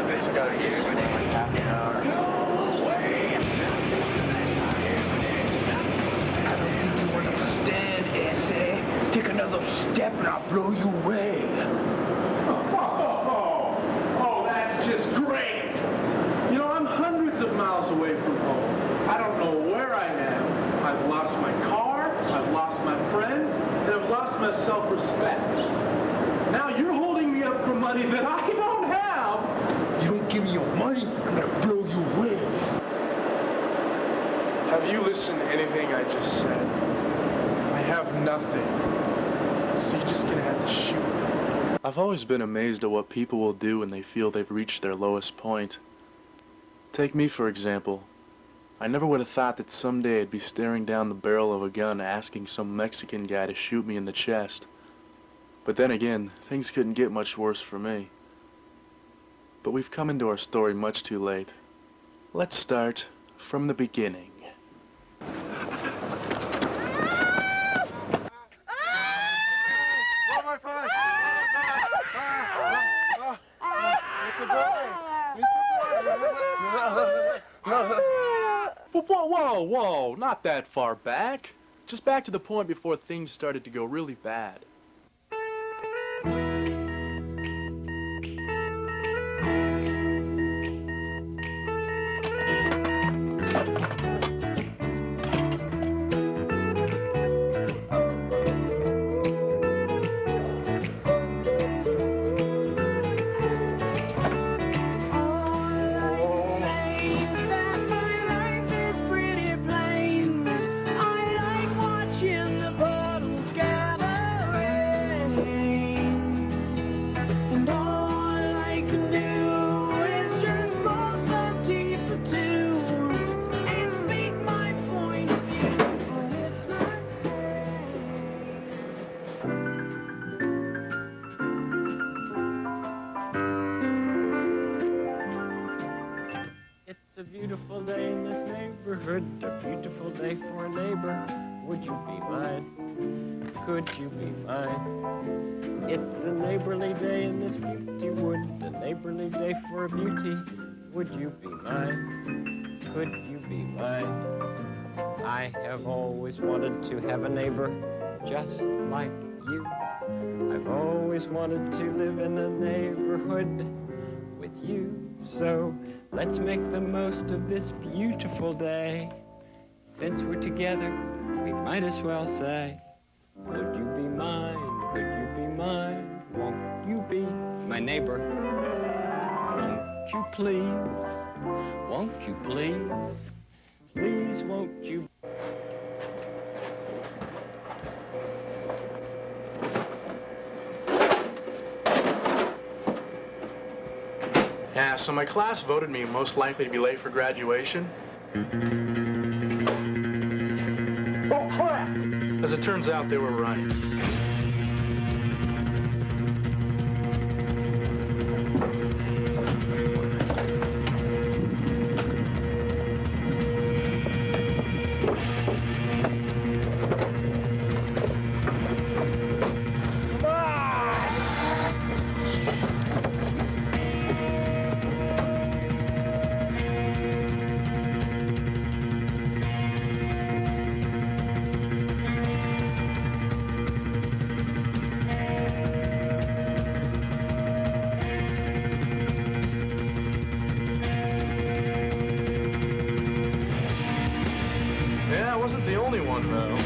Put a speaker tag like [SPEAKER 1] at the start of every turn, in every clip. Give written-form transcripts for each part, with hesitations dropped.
[SPEAKER 1] This gotta be somewhere like half an hour.
[SPEAKER 2] I don't think you understand, essay. Take another step and I'll blow you away.
[SPEAKER 3] Oh, that's just great. You know, I'm hundreds of miles away from home. I don't know where I am. I've lost my car, I've lost my friends, and I've lost my self-respect. Now you're holding me up for money that I don't have.
[SPEAKER 2] You don't give me your money, I'm gonna blow you away.
[SPEAKER 3] Have you listened to anything I just said? I have nothing. So you're just gonna have to shoot me.
[SPEAKER 4] I've always been amazed at what people will do when they feel they've reached their lowest point. Take me, for example. I never would have thought that someday I'd be staring down the barrel of a gun asking some Mexican guy to shoot me in the chest. But then again, things couldn't get much worse for me. But we've come into our story much too late. Let's start from the beginning. Whoa, not that far back. Just back to the point before things started to go really bad.
[SPEAKER 5] It's a beautiful day in this neighborhood, a beautiful day for a neighbor. Would you be mine? Could you be mine? It's a neighborly day in this beauty wood, a neighborly day for a beauty. Would you be mine? Could you be mine? I have always wanted to have a neighbor just like you. I've always wanted to live in a neighborhood with you. So let's make the most of this beautiful day. Since we're together, we might as well say, would you be mine? Could you be mine? Won't you be my neighbor? Won't you please? Won't you please? Please won't you?
[SPEAKER 4] Yeah, so my class voted me most likely to be late for graduation.
[SPEAKER 2] Oh, crap!
[SPEAKER 4] As it turns out, they were right. Yeah, I wasn't the only one, though.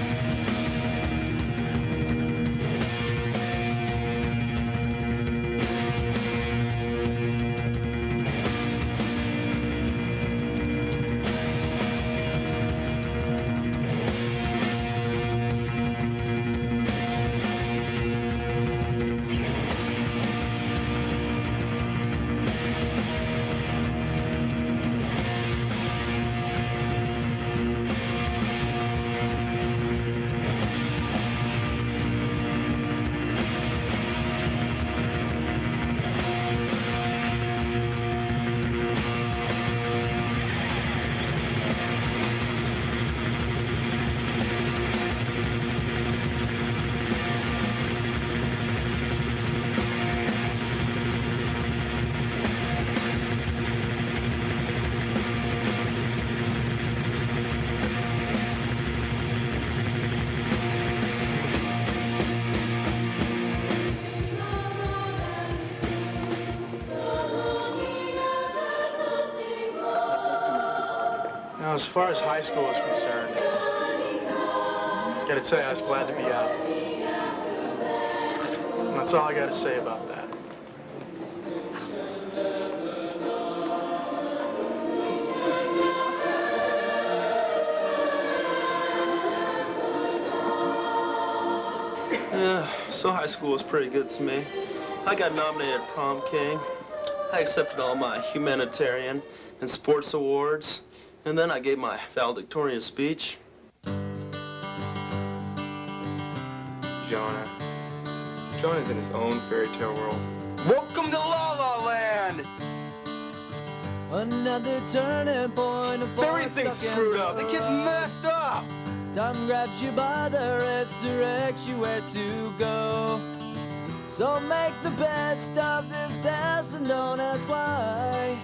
[SPEAKER 4] Now, as far as high school is concerned, gotta say I was glad to be out. And that's all I gotta say about that.
[SPEAKER 6] So high school was pretty good to me. I got nominated prom king. I accepted all my humanitarian and sports awards. And then I gave my valedictorian speech.
[SPEAKER 1] Jonah's in his own fairy tale world.
[SPEAKER 2] Welcome to La La Land!
[SPEAKER 7] Another turning point.
[SPEAKER 2] Everything's screwed up. The kid's messed up.
[SPEAKER 7] Time grabs you by the wrist, directs you where to go. So make the best of this test and don't ask why.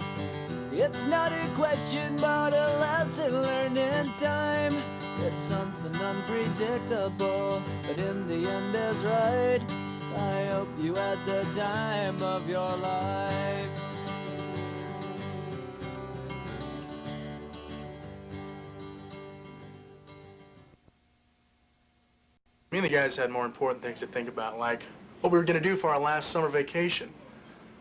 [SPEAKER 7] It's not a question, but a lesson learned in time. It's something unpredictable, but in the end is right. I hope you had the time of your life.
[SPEAKER 4] Me and the guys had more important things to think about, like what we were going to do for our last summer vacation.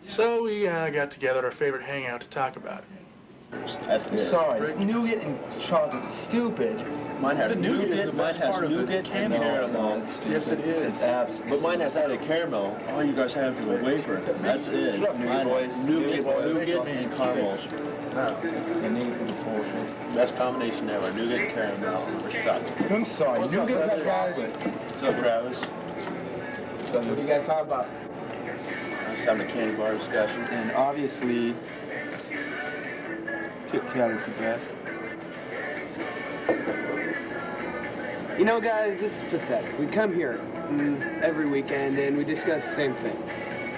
[SPEAKER 4] So we got together at our favorite hangout to talk about it.
[SPEAKER 2] Sorry, nougat and chocolate is stupid.
[SPEAKER 5] Mine has nougat. Mine has nougat and caramel.
[SPEAKER 4] Yes, it is.
[SPEAKER 5] But mine has added caramel. All you guys have is a wafer. That's it.
[SPEAKER 2] Shut up, nougat boys.
[SPEAKER 5] Nougat and caramel.
[SPEAKER 2] And these are bullshit.
[SPEAKER 5] Best combination ever. Nougat and caramel. We're stuck.
[SPEAKER 2] I'm sorry, nougat and chocolate.
[SPEAKER 5] What's up, Travis?
[SPEAKER 2] So what do you guys talk about?
[SPEAKER 5] I was having a candy bar discussion.
[SPEAKER 2] And obviously, Kit Kat is the best.
[SPEAKER 8] You know, guys, this is pathetic. We come here every weekend and we discuss the same thing.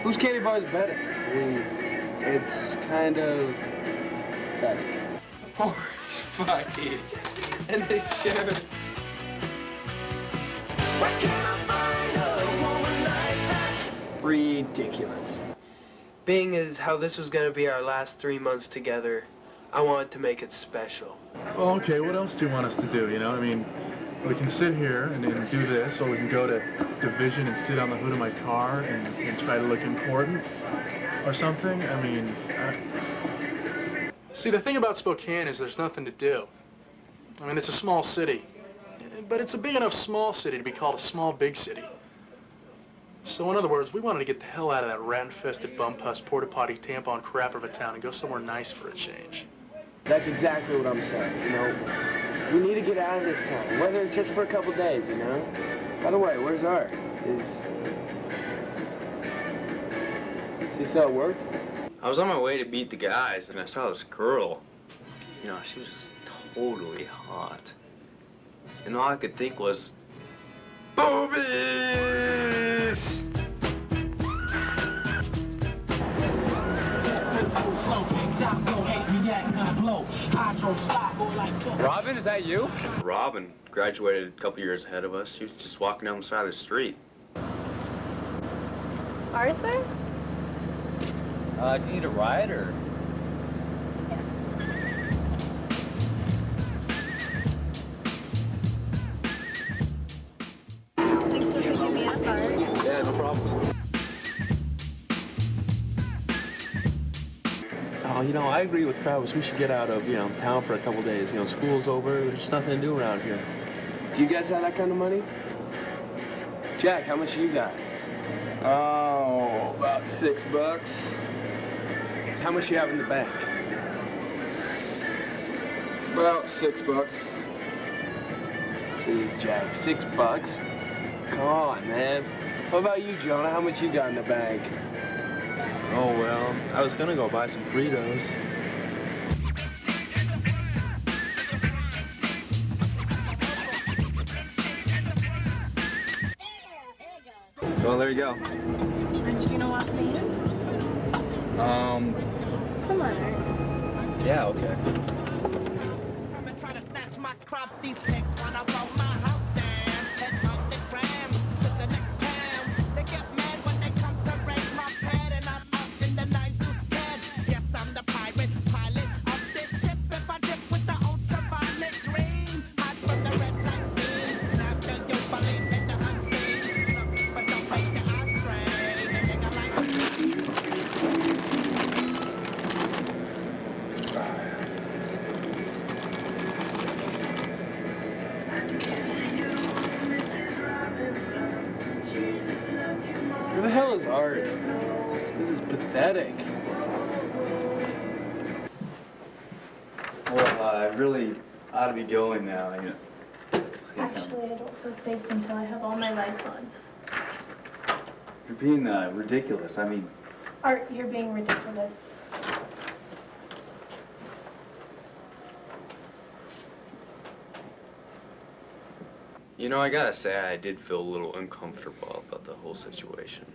[SPEAKER 8] Whose candy bar is better? I mean, it's kind of pathetic.
[SPEAKER 2] Oh, fuck it. And they should.
[SPEAKER 8] Ridiculous. Being as how this was going to be our last 3 months together, I wanted to make it special.
[SPEAKER 4] Well, okay, what else do you want us to do, you know? I mean, we can sit here and do this, or we can go to Division and sit on the hood of my car and try to look important or something. I mean, see, the thing about Spokane is there's nothing to do. I mean, it's a small city, but it's a big enough small city to be called a small big city. So in other words, we wanted to get the hell out of that rat-infested bum-puss, porta-potty, tampon crap of a town and go somewhere nice for a change.
[SPEAKER 8] That's exactly what I'm saying, you know. We need to get out of this town, whether it's just for a couple days, you know. By the way, where's Art? Is he still at work?
[SPEAKER 1] I was on my way to beat the guys, and I saw this girl. You know, she was just totally hot. And all I could think was, boobies!
[SPEAKER 9] Robin, is that you?
[SPEAKER 1] Robin graduated a couple years ahead of us. She was just walking down the side of the street.
[SPEAKER 10] Arthur?
[SPEAKER 9] Do you need a ride, or?
[SPEAKER 10] Thanks for picking me up, Art.
[SPEAKER 4] Yeah, no problem.
[SPEAKER 6] Oh, you know, I agree with Travis. We should get out of, town for a couple days. You know, school's over. There's just nothing to do around here.
[SPEAKER 8] Do you guys have that kind of money? Jack, how much you got?
[SPEAKER 2] Oh, about $6.
[SPEAKER 8] How much you have in the bank?
[SPEAKER 2] About $6.
[SPEAKER 8] Jeez, Jack, $6? Come on, man. What about you, Jonah? How much you got in the bank?
[SPEAKER 6] Oh, well, I was gonna go buy some Fritos.
[SPEAKER 1] Well, there you go.
[SPEAKER 10] Aren't you gonna walk me in? Come on, Art.
[SPEAKER 1] Yeah, okay.
[SPEAKER 11] Come and try to snatch my crops, these pigs wanna blow my house down. Head on the gram to the next town. They get mad when they come to raid my pad, and I'm out in the night too scared. Yes, I'm the pirate pilot of this ship. If I dip with the ultraviolet
[SPEAKER 8] pathetic.
[SPEAKER 12] Well, I really ought to be going now.
[SPEAKER 10] Actually, I don't feel safe until I have all my lights on.
[SPEAKER 12] You're being ridiculous. I mean,
[SPEAKER 10] Art, you're being ridiculous.
[SPEAKER 1] You know, I gotta say, I did feel a little uncomfortable about the whole situation.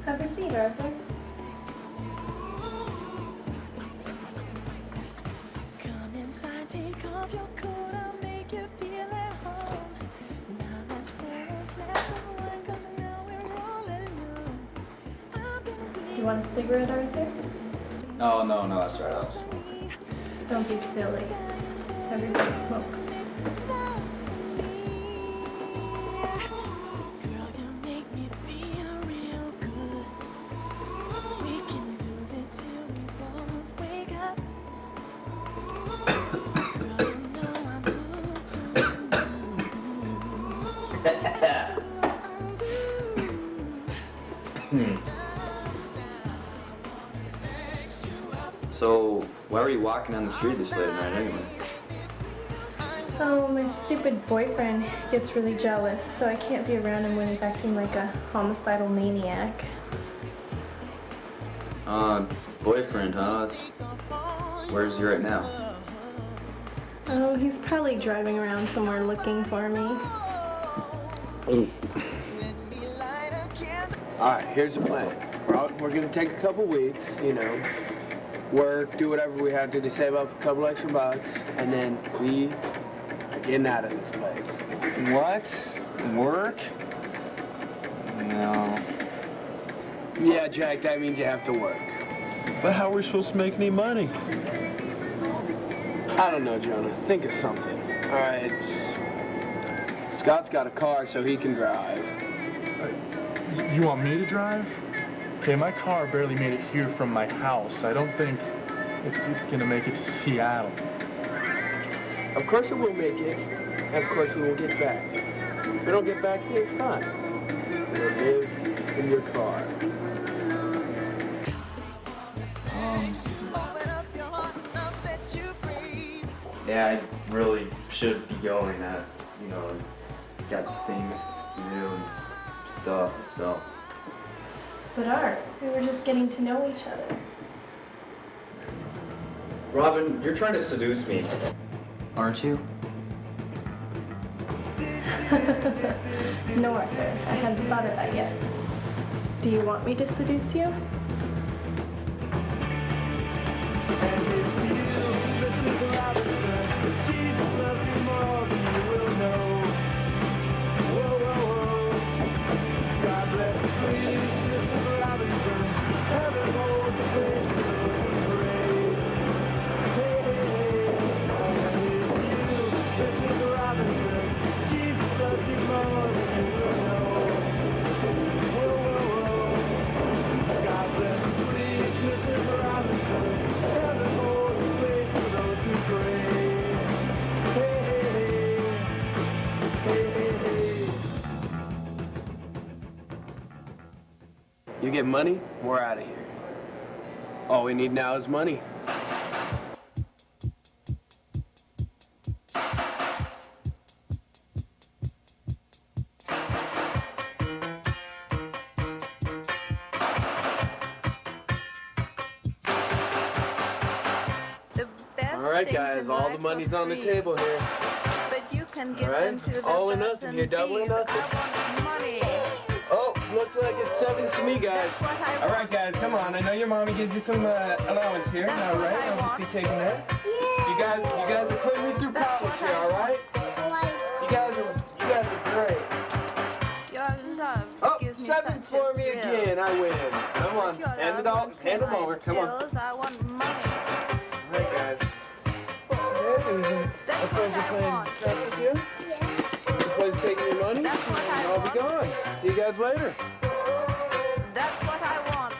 [SPEAKER 10] Have a seat, Arthur.
[SPEAKER 11] Come inside, take off your coat, I'll make you feel at home. Now let's pour a glass of wine, 'cause now we're rolling on.
[SPEAKER 10] You want a cigarette, Arthur?
[SPEAKER 12] no, that's right.
[SPEAKER 10] Don't be silly. Everybody smokes.
[SPEAKER 11] Girl, you make me feel real good. We can do it till we both wake up. Girl, you know I'm hooked on you.
[SPEAKER 12] So, why were you walking down the street this late at night anyway?
[SPEAKER 10] Oh, my stupid boyfriend gets really jealous, so I can't be around him when he's acting like a homicidal maniac.
[SPEAKER 12] Boyfriend, huh? Where's he right now?
[SPEAKER 10] Oh, he's probably driving around somewhere looking for me.
[SPEAKER 8] Alright, here's the plan. We're gonna take a couple weeks, work, do whatever we have to save up a couple extra bucks, and then we are getting out of this place.
[SPEAKER 12] What? Work? No.
[SPEAKER 8] Yeah, Jack, that means you have to work.
[SPEAKER 3] But how are we supposed to make any money?
[SPEAKER 8] I don't know, Jonah. Think of something. Alright. Scott's got a car, so he can drive.
[SPEAKER 4] You want me to drive? Okay, my car barely made it here from my house. I don't think it's gonna make it to Seattle.
[SPEAKER 8] Of course it will make it. And of course we will get back. If we don't get back here, it's fine. We'll live in your car.
[SPEAKER 12] Yeah, I really should be going. Got things to do and stuff, so.
[SPEAKER 10] But Art, we were just getting to know each other.
[SPEAKER 1] Robin, you're trying to seduce me.
[SPEAKER 12] Aren't you?
[SPEAKER 10] No, Arthur, I hadn't thought of that yet. Do you want me to seduce you?
[SPEAKER 8] You get money, we're out of here. All we need now is money. All right, guys, all the money's on the table here.
[SPEAKER 13] But you can give
[SPEAKER 8] All right,
[SPEAKER 13] them to the
[SPEAKER 8] all or nothing here, double or nothing.
[SPEAKER 13] I want money.
[SPEAKER 8] Oh, looks like it's sevens to me, guys. All right, guys, come on. I know your mommy gives you some allowance here. All right, I'll just be taking that. You guys are putting me through college here, all right? You guys are great.
[SPEAKER 13] Your love
[SPEAKER 8] Oh,
[SPEAKER 13] gives me
[SPEAKER 8] sevens
[SPEAKER 13] such a
[SPEAKER 8] for me
[SPEAKER 13] thrill.
[SPEAKER 8] again. I win. Come on,
[SPEAKER 13] Your
[SPEAKER 8] hand
[SPEAKER 13] love
[SPEAKER 8] it all,
[SPEAKER 13] gives
[SPEAKER 8] hand
[SPEAKER 13] me
[SPEAKER 8] them over.
[SPEAKER 13] my
[SPEAKER 8] Come on.
[SPEAKER 13] skills. I want money.
[SPEAKER 8] All right, guys. Hey, it was a pleasure playing chess with you.
[SPEAKER 13] That's what I
[SPEAKER 8] I'll be
[SPEAKER 13] want.
[SPEAKER 8] going. See you guys later.
[SPEAKER 13] That's what I want.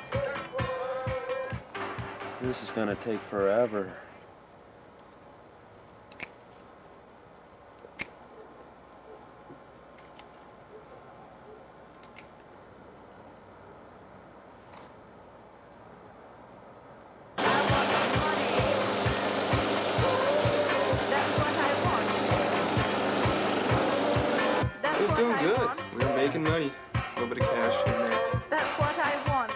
[SPEAKER 5] This is gonna take forever.
[SPEAKER 1] It was doing good. We were making money. A little bit of cash here and there.
[SPEAKER 13] That's what I want.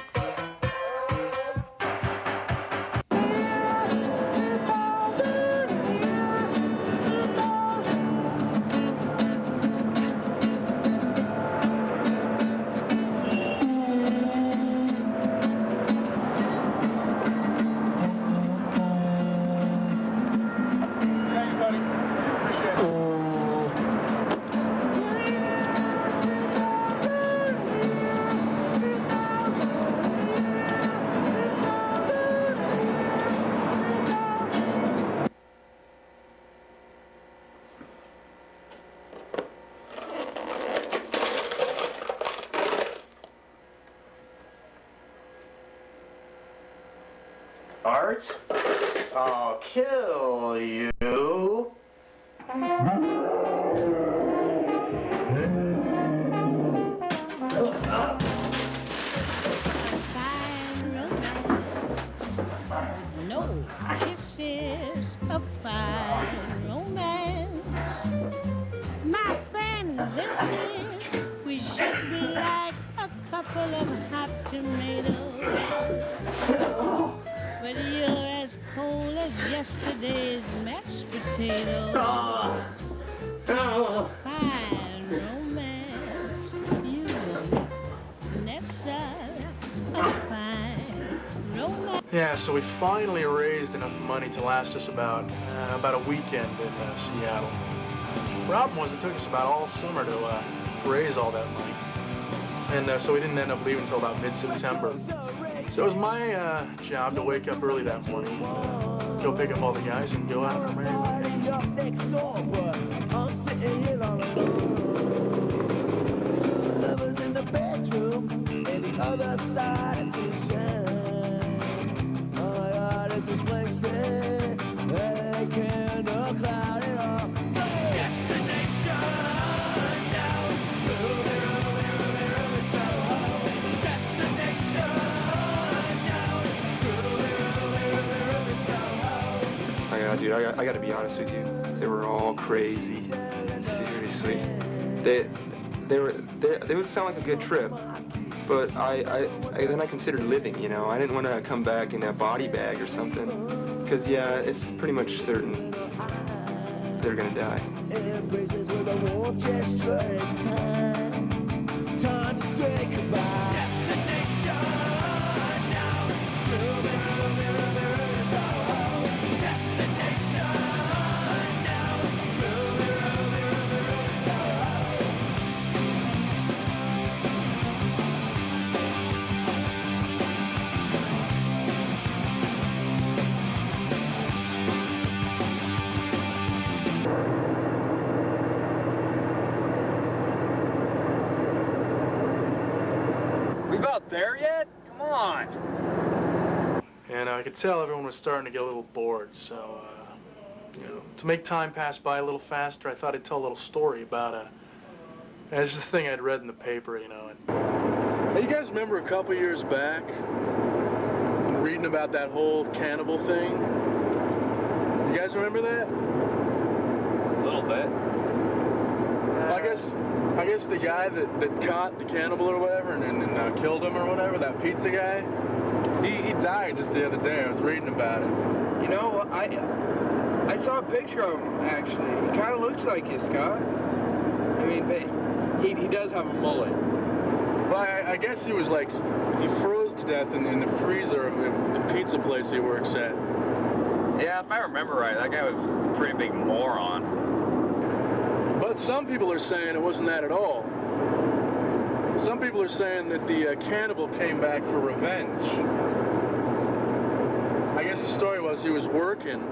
[SPEAKER 2] Art? I'll kill you.
[SPEAKER 14] No kisses of fine romance. My friend, this is, we should be like a couple of hot tomatoes. But you're as cold as yesterday's mashed potatoes. Fine romance, you Nessa, a fine romance.
[SPEAKER 4] Yeah, so we finally raised enough money to last us about a weekend in Seattle. Problem was, it took us about all summer to raise all that money. And so we didn't end up leaving until about mid-September. So it was my job to wake up early that morning, go pick up all the guys, and go out on our merry
[SPEAKER 1] Dude, I gotta be honest with you. They were all crazy. Seriously. They would sound like a good trip, but then I considered living, you know. I didn't want to come back in a body bag or something, because yeah, it's pretty much certain they're gonna die.
[SPEAKER 7] Time to say goodbye.
[SPEAKER 9] There yet? Come on.
[SPEAKER 4] And I could tell everyone was starting to get a little bored, so, you know, to make time pass by a little faster, I thought I'd tell a little story about it's this thing I'd read in the paper, you know. And, hey, you guys remember a couple years back, reading about that whole cannibal thing? You guys remember that?
[SPEAKER 9] A little bit.
[SPEAKER 4] Well, I guess the guy that caught the cannibal or whatever and killed him or whatever, that pizza guy, he died just the other day. I was reading about it.
[SPEAKER 8] You know, I saw a picture of him, actually. He kind of looks like you, Scott. I mean, but he does have a mullet.
[SPEAKER 4] Well, I guess he was like, he froze to death in the freezer of the pizza place he works at.
[SPEAKER 9] Yeah, if I remember right, that guy was a pretty big moron.
[SPEAKER 4] But some people are saying it wasn't that at all. Some people are saying that the cannibal came back for revenge. I guess the story was he was working,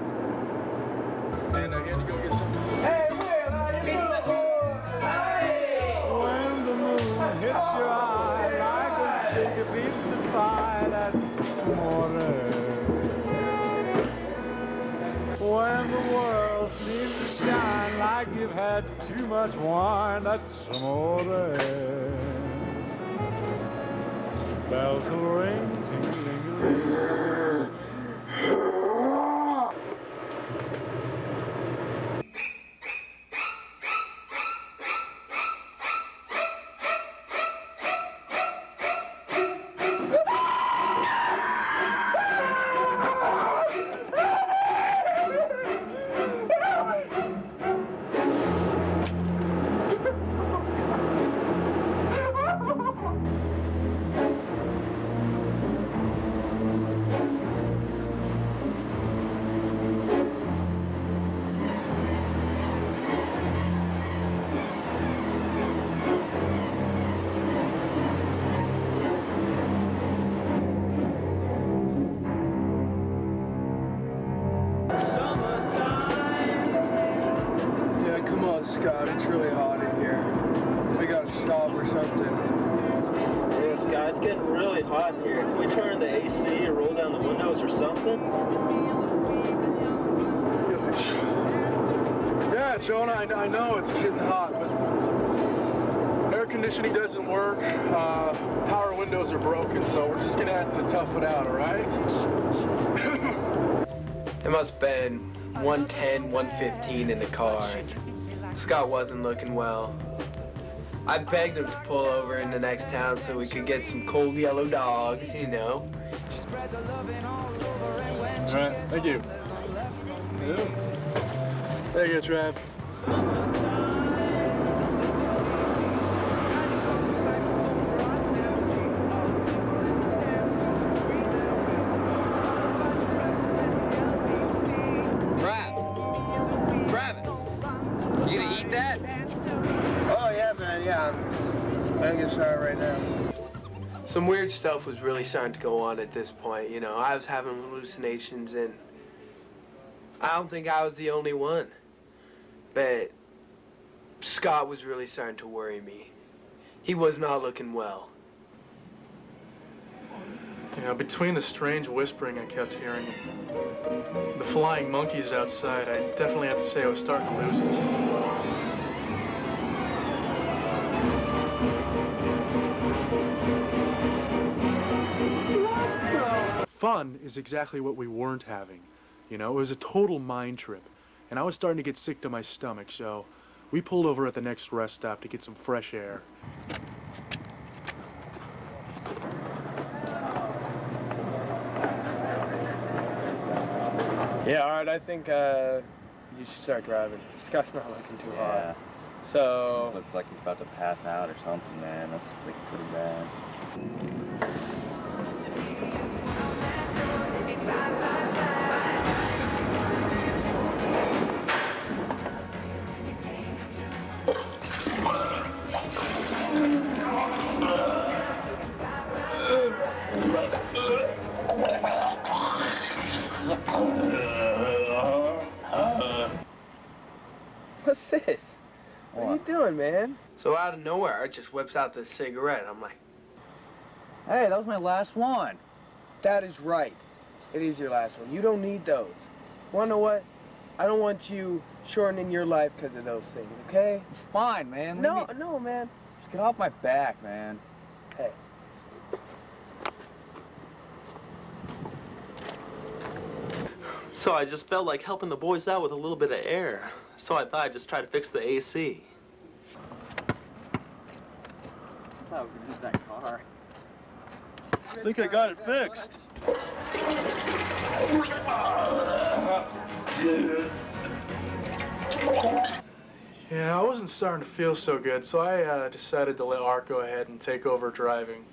[SPEAKER 4] and he had to go get something.
[SPEAKER 7] Hey, Will, how you doing, boy? Hey!
[SPEAKER 15] had too much wine, that's amore. Bells will ring, ting-a-ling-a-ling.
[SPEAKER 8] Yeah, come on, Scott. It's really hot in here. We gotta stop or something.
[SPEAKER 6] Yes, guys, it's getting really hot here. Can we turn the AC or roll down the windows or something?
[SPEAKER 4] Yeah, Jonah, I know it's getting hot, but air conditioning doesn't work. Power windows are broken, so we're just gonna have to tough it out, all right?
[SPEAKER 8] It must have been 110, 115 in the car. Scott wasn't looking well. I begged him to pull over in the next town so we could get some cold yellow dogs, you know.
[SPEAKER 4] All right, thank you. There you go, Trav.
[SPEAKER 8] Travis, you gonna eat that? Oh yeah, man, yeah. I'm getting started right now. Some weird stuff was really starting to go on at this point, you know. I was having hallucinations, and I don't think I was the only one. But Scott was really starting to worry me. He was not looking well.
[SPEAKER 4] You know, between the strange whispering I kept hearing, the flying monkeys outside, I definitely have to say I was starting to lose it. Fun is exactly what we weren't having. You know, it was a total mind trip. And I was starting to get sick to my stomach, so we pulled over at the next rest stop to get some fresh air.
[SPEAKER 8] Yeah, all right, I think you should start driving. Scott's not looking too hot. So...
[SPEAKER 12] Looks like he's about to pass out or something, man. That's like pretty bad.
[SPEAKER 8] What's this? What are you doing, man? So out of nowhere, Art just whips out this cigarette. I'm like,
[SPEAKER 12] Hey, that was my last one.
[SPEAKER 8] that is right. It is your last one. You don't need those. Wanna know what? I don't want you shortening your life because of those things, okay?
[SPEAKER 12] It's fine, man.
[SPEAKER 8] No, man.
[SPEAKER 12] Just get off my back, man.
[SPEAKER 8] Hey.
[SPEAKER 6] So I just felt like helping the boys out with a little bit of air. So I thought I'd just try to fix the AC.
[SPEAKER 12] I thought we could use that car.
[SPEAKER 4] I think I got it fixed. Yeah, I wasn't starting to feel so good, so I decided to let Art go ahead and take over driving.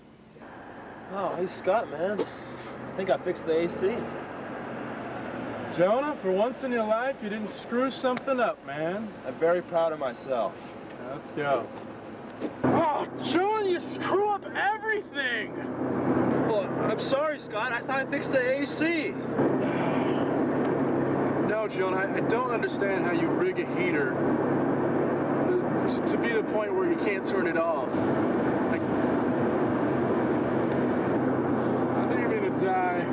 [SPEAKER 6] Oh, hey, Scott, man. I think I fixed the AC.
[SPEAKER 4] Jonah, for once in your life, you didn't screw something up, man.
[SPEAKER 6] I'm very proud of myself.
[SPEAKER 4] Let's go.
[SPEAKER 3] Oh, Jonah, you screw up everything!
[SPEAKER 6] Well, I'm sorry, Scott. I thought I fixed the AC.
[SPEAKER 4] No, Jonah, I don't understand how you rig a heater to be to the point where you can't turn it off. Like, I think you're gonna die.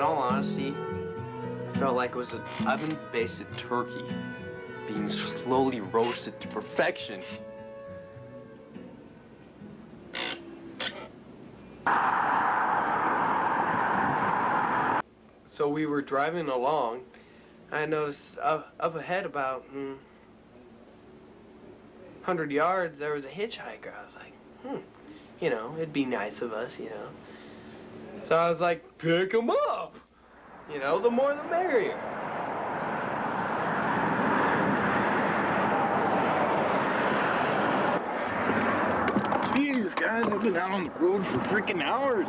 [SPEAKER 16] all honesty, it felt like it was an oven-basted turkey being slowly roasted to perfection. So we were driving along. I noticed up ahead about 100 yards, there was a hitchhiker. I was like, you know, it'd be nice of us, you know. So I was like, pick him up. You know, the more the merrier.
[SPEAKER 17] Jeez, guys, I've been out on the road for freaking hours.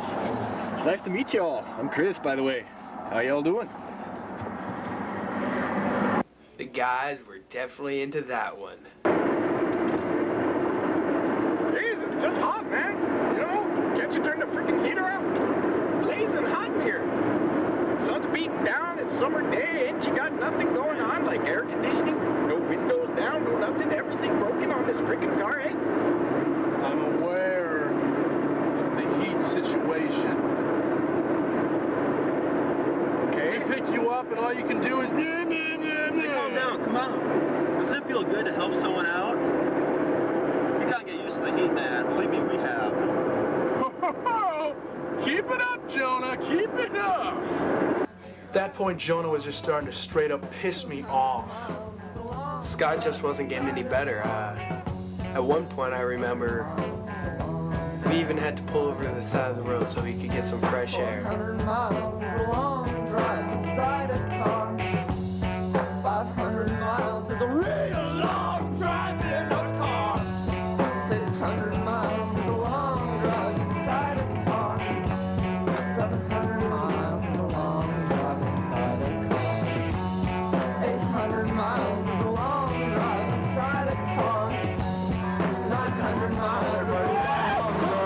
[SPEAKER 17] It's nice to meet y'all. I'm Chris, by the way. How y'all doing?
[SPEAKER 16] The guys were definitely into that one.
[SPEAKER 17] Jeez, it's just hot, man. You know, can't you turn the freaking heater up? Blazing hot in here. Sun's beating down, it's summer day, ain't you got nothing going on, like air conditioning? No windows down, no nothing, everything broken on this freaking car, eh?
[SPEAKER 4] I'm aware of the heat situation.
[SPEAKER 17] Okay.
[SPEAKER 4] We pick you up and all you can do is
[SPEAKER 6] Calm down, come on. Doesn't it feel good to help someone out? You gotta get used to the heat, man. Believe me, we have.
[SPEAKER 4] Keep it up, Jonah, keep it up! At that point, Jonah was just starting to straight up piss me off.
[SPEAKER 16] Scott just wasn't getting any better. At one point, I remember we even had to pull over to the side of the road so he could get some fresh air.
[SPEAKER 7] 100 miles is a long drive inside a car. 500 miles is a real long drive in a car. 600 miles is a long drive inside a car. 700 miles is a long drive inside a car. 800 miles is a long drive inside a car. 900 miles is a long drive.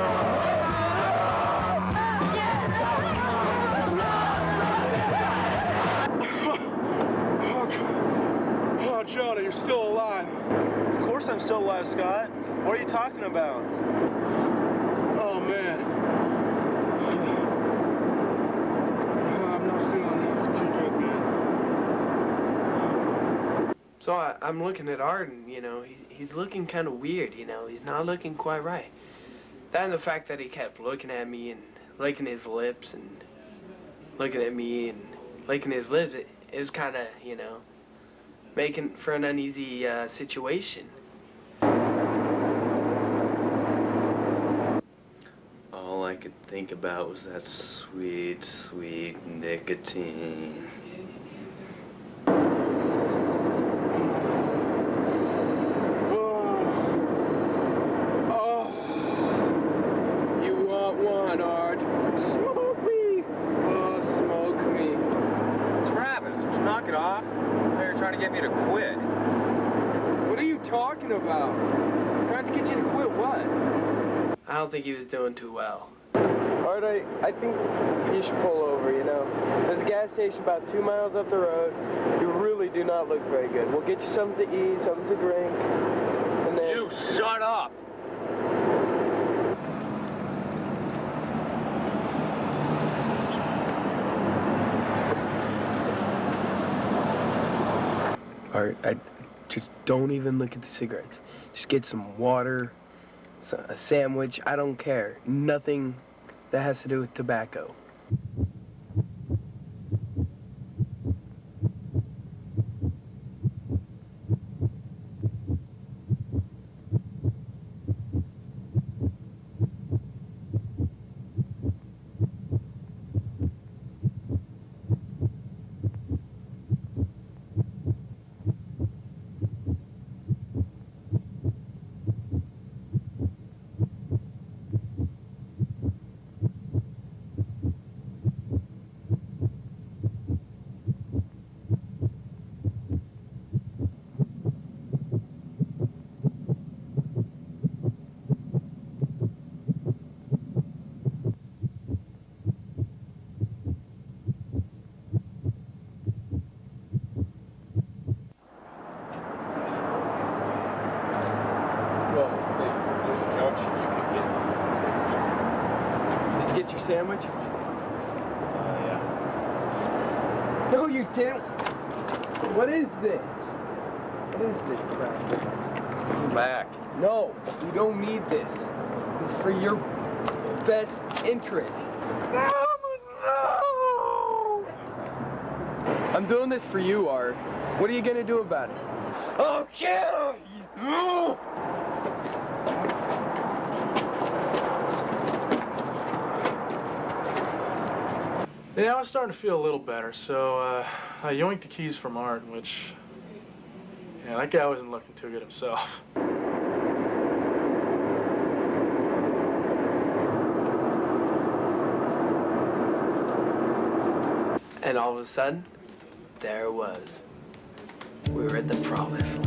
[SPEAKER 4] Oh, Jonah, you're still alive.
[SPEAKER 6] Of course I'm still alive, Scott. What are you talking about?
[SPEAKER 4] Oh, man. I'm not feeling too good, man.
[SPEAKER 16] So I'm looking at Arden, you know, he's looking kind of weird, you know, he's not looking quite right. That and the fact that he kept looking at me and licking his lips and looking at me and licking his lips, it was kind of, you know, making for an uneasy situation.
[SPEAKER 12] All I could think about was that sweet, sweet nicotine.
[SPEAKER 8] You want one, Art? Smoke me! Oh, smoke me.
[SPEAKER 9] Travis, would you knock it off? You're trying to get me to quit.
[SPEAKER 8] What are you talking about? Trying to get you to quit what?
[SPEAKER 16] I don't think he was doing too well.
[SPEAKER 8] Art, I think you should pull over, you know. There's a gas station about 2 miles up the road. You really do not look very good. We'll get you something to eat, something to drink, and then...
[SPEAKER 9] You shut up!
[SPEAKER 8] Art, just don't even look at the cigarettes. Just get some water, a sandwich, I don't care. Nothing that has to do with tobacco. No, you didn't. What is this? What is this crap?
[SPEAKER 9] Come back.
[SPEAKER 8] No, you don't need this. This is for your best interest. No! I'm doing this for you, Art. What are you gonna do about it?
[SPEAKER 11] I'll kill you!
[SPEAKER 4] Yeah, I was starting to feel a little better, so I yoinked the keys from Art, which, yeah, that guy wasn't looking too good himself.
[SPEAKER 16] And all of a sudden, there it was. We were at the promised land.